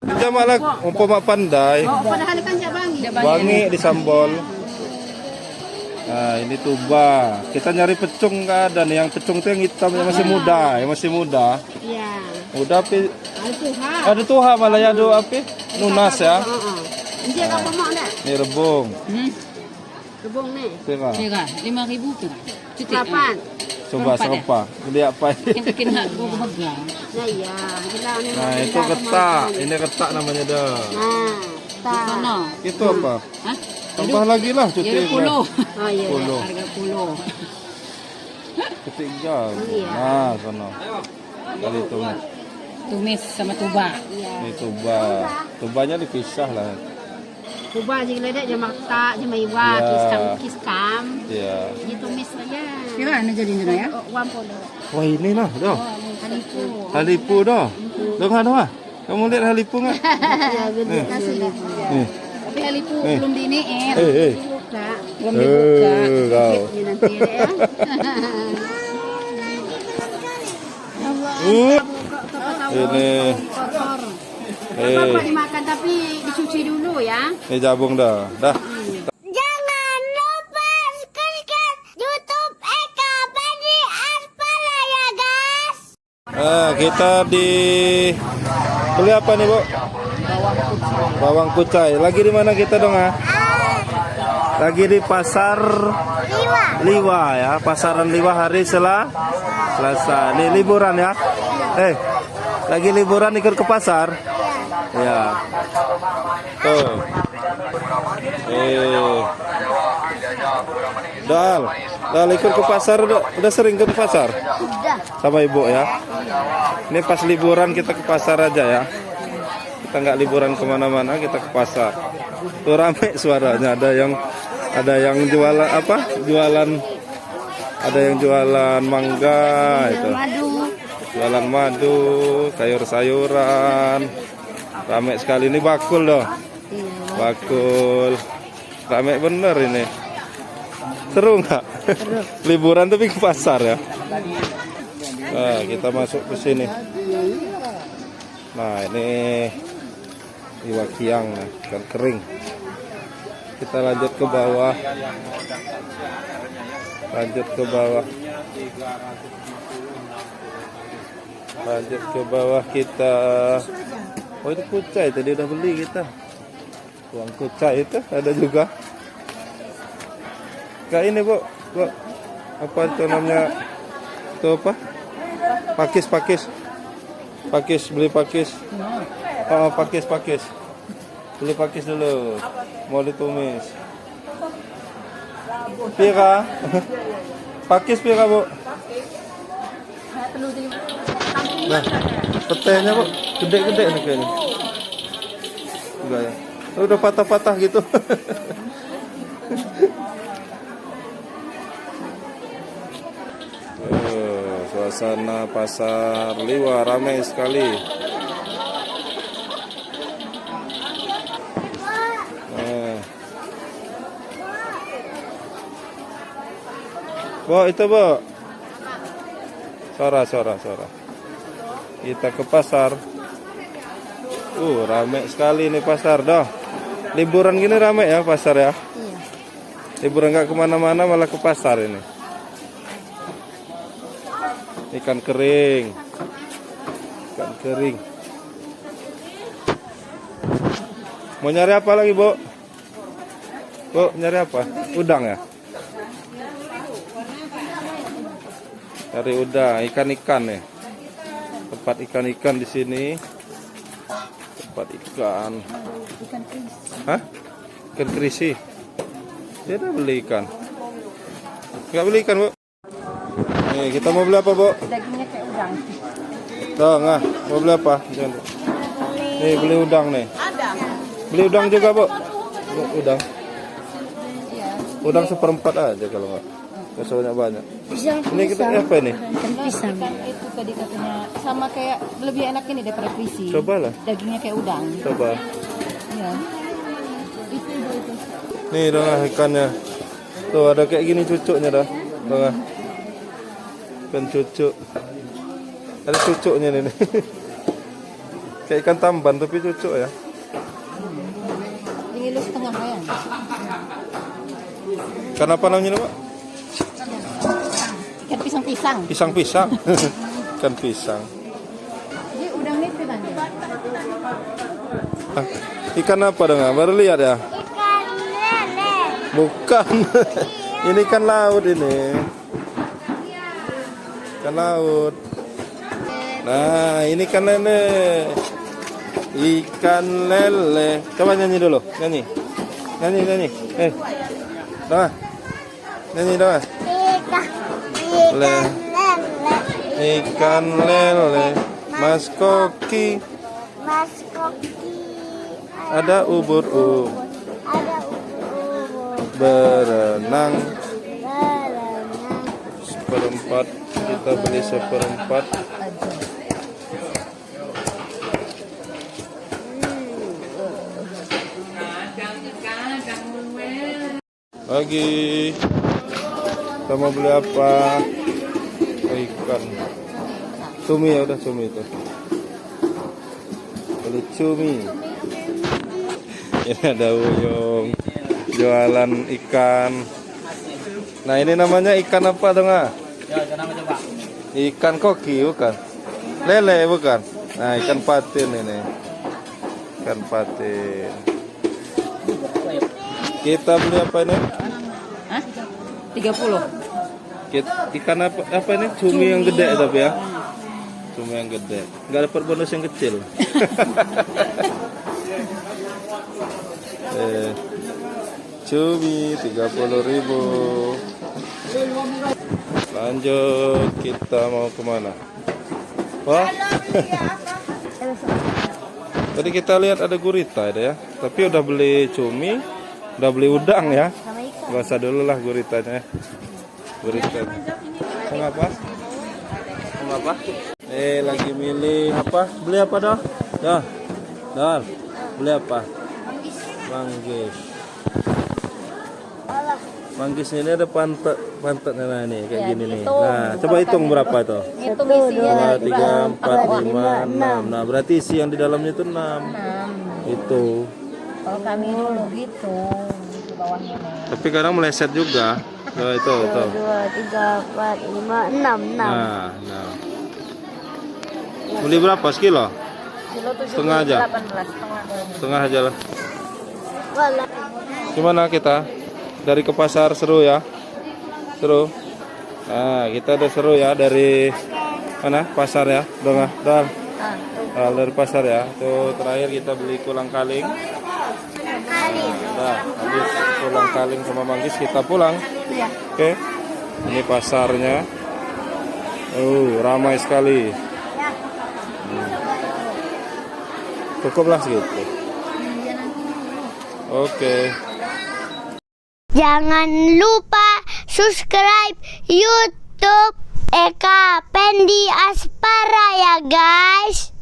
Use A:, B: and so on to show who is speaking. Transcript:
A: Dia malah umpama pandai.
B: Oh, padahal kan dia bangi.
A: Wangi disambol. Nah, ini tuba. Kita nyari pecung nggak ada nih. Yang pecung tuh yang hitam yang masih muda,
B: Iya.
A: Udah api.
B: Ada
A: Tuha malah ya do api. Nunas ya.
B: Ini apa mau nak?
A: Ini rebung.
B: Rebung nih.
A: Pira?
C: 5.000 pira.
B: Kapan?
A: Coba serupa. Lihat apa ini.
C: Yang bikin hak gua megang.
B: Nah iya.
A: Nah, itu ketak. Ini ketak namanya dah.
B: Nah,
C: Sono.
A: Itu apa?
C: Hah?
A: Tambah lagi lah cuti.
C: Jadi 10.
B: Oh iya.
A: Puluh.
C: Harga 10.
A: Ketiga.
B: Iya.
A: Nah, sono. Kali tumis.
C: Tumis sama tuba.
A: Ini tuba. Tubanya dipisah lah.
B: Coba aja ledek je makta je maiwa
A: Ya.
B: kiskam.
A: Iya.
B: Ditumis saja.
C: Kira anu jadi dulu ya?
B: Oh, 1
A: Wah, ini nah, dah.
B: Halipu.
A: Halipu dah. Dengar dah. Kamu lihat halipu enggak?
B: Ya, gede kasih lah.
A: Nih.
C: Tapi halipu belum diiniin.
B: Buka.
C: Belum dibuka.
A: Kau.
B: Ini nanti ya.
A: Ini.
B: Kotor.
A: Eh,
B: Bapak dimakan tapi dicuci dulu ya.
A: ini jabung dah. Dah.
D: Jangan lupa subscribe YouTube Eka Badi Aspala ya guys.
A: Kita di beli apa nih, Bu? Bawang kucai. Lagi di mana kita dong, ah? Lagi di pasar Liwa ya, pasaran Liwa hari Selasa. Ini liburan ya. Lagi liburan ikut ke pasar. Ya. Tuh. Dal ikut ke pasar udah sering ke pasar?
B: Udah.
A: Sama ibu ya. Ini pas liburan kita ke pasar aja ya. Kita nggak liburan kemana-mana, kita ke pasar. Tuh rame suaranya. Ada yang jualan apa? Ada yang jualan mangga itu. Jualan madu, sayur-sayuran. Rame sekali ini bakul loh. Bakul. Rame bener ini. Seru nggak? Liburan tapi ke pasar ya. Nah, kita masuk ke sini. Nah, ini iwak kiang, ikan kering. Kita lanjut ke bawah. Lanjut ke bawah kita. Oh, itu kucai tadi udah beli kita. Uang kucai itu ada juga. Kayak ini, Bu. Apa itu namanya? Itu apa? Pakis. Beli pakis. Oh, pakis. Beli pakis dulu. Mau ditumis. Pira? Pakis pira, Bu? Nah, petenya, Bu. Gede-gede nih kayaknya. Enggak ya. Udah patah-patah gitu. Suasana pasar Liwa ramai sekali. Bu, itu Bu. Suara. Kita ke pasar. Ramai sekali nih pasar dah. Liburan gini ramai ya pasar ya.
B: Iya.
A: Liburan nggak kemana-mana malah ke pasar ini. Ikan kering. Mau nyari apa lagi, Bu? Bu, nyari apa? Udang ya? Cari udang, ikan-ikan nih. Tempat ikan-ikan di sini. Tempat ikan. Hah? Ikan kerisi. Dia udah beli ikan. Nggak beli ikan, Bu? Nih, kita mau beli apa, Bu?
B: Dagingnya kayak udang.
A: Tuh, mau beli apa? Nih, beli udang nih. Beli udang juga, Bu? Udang. Udang 1/4 aja kalau nggak. Soalnya banyak. Ini kita apa ini?
B: Pisang.
C: Itu tadi katanya sama kayak lebih enak ini daripada kerisi.
A: Cobalah.
C: Dagingnya kayak udang.
A: Coba.
C: Iya. Itu.
A: Nih dong ikannya. Tuh ada kayak gini cucuknya dah. Dong. Ikan cucuk. Ada cucuknya nih. Kayak ikan tamban tapi cucuk ya.
C: Ini lu setengah ya.
A: Ikan apa namanya Pak?
C: Ikan pisang-pisang.
A: Pisang-pisang. Ikan pisang.
C: Jadi udang nipis aja.
A: Ah, ikan apa dong? Baru lihat ya?
D: Ikan lele.
A: Bukan. Ini ikan laut ini. Ikan laut. Nah, ini ikan lele. Ikan lele. Coba nyanyi dulu. Nyanyi. Nyanyi. Doa. Nyanyi doa.
D: Ikan lele.
A: Ikan lele. Mas Koki.
D: Mas Koki.
A: Ada ubur-ubur.
D: Ada ubur.
A: Berenang.
D: Berenang.
A: Seperempat. Kita beli seperempat. Lagi kita mau beli apa? Ikan cumi ya, udah cumi itu. Beli cumi. Ini ada Uyung jualan ikan. Nah ini namanya ikan apa dong ah? Ikan koki bukan? Lele bukan? Nah ikan patin ini. Ikan patin. Kita beli apa ini?
C: Hah? 30.
A: Ikan apa ini? Cumi yang gede tapi ya. Cumi yang gede. Nggak dapat bonus yang kecil. Cumi 30.000. Lanjut, kita mau kemana? Wah. Tadi kita lihat ada gurita ada ya. Tapi udah beli cumi, udah beli udang ya. Gak usah dulu lah guritanya. Gurita. Mengapa? Mengapa? Lagi milih apa? Beli apa dah? Dah. Beli apa? Manggis. Manggis ini ada pantatnya nah nih kayak gini nih. Nah, coba hitung berapa itu?
C: Hitung isinya.
A: 2, 3, 4, 5, 6. Nah, berarti isi yang di dalamnya itu 6. Itu.
C: Kalau kami dulu gitu di bawahnya nih.
A: Tapi kadang meleset juga. Nah, itu.
D: 2, 3, 4, 5, 6.
A: Nah. Beli berapa sekilo?
C: Kilo 17,
A: Setengah aja.
C: 18,
A: Setengah aja lah. Gimana kita? Dari ke pasar seru ya? Seru. Nah, kita udah seru ya dari mana? Pasar ya, Dong. Dari pasar ya. Tuh terakhir kita beli kolang-kaling. Nah, habis kolang-kaling sama manggis kita pulang.
C: Iya.
A: Oke. Ini pasarnya. Ramai sekali. Cukuplah segitu. Oke.
D: Jangan lupa subscribe YouTube Eka Pendi Aspara ya guys.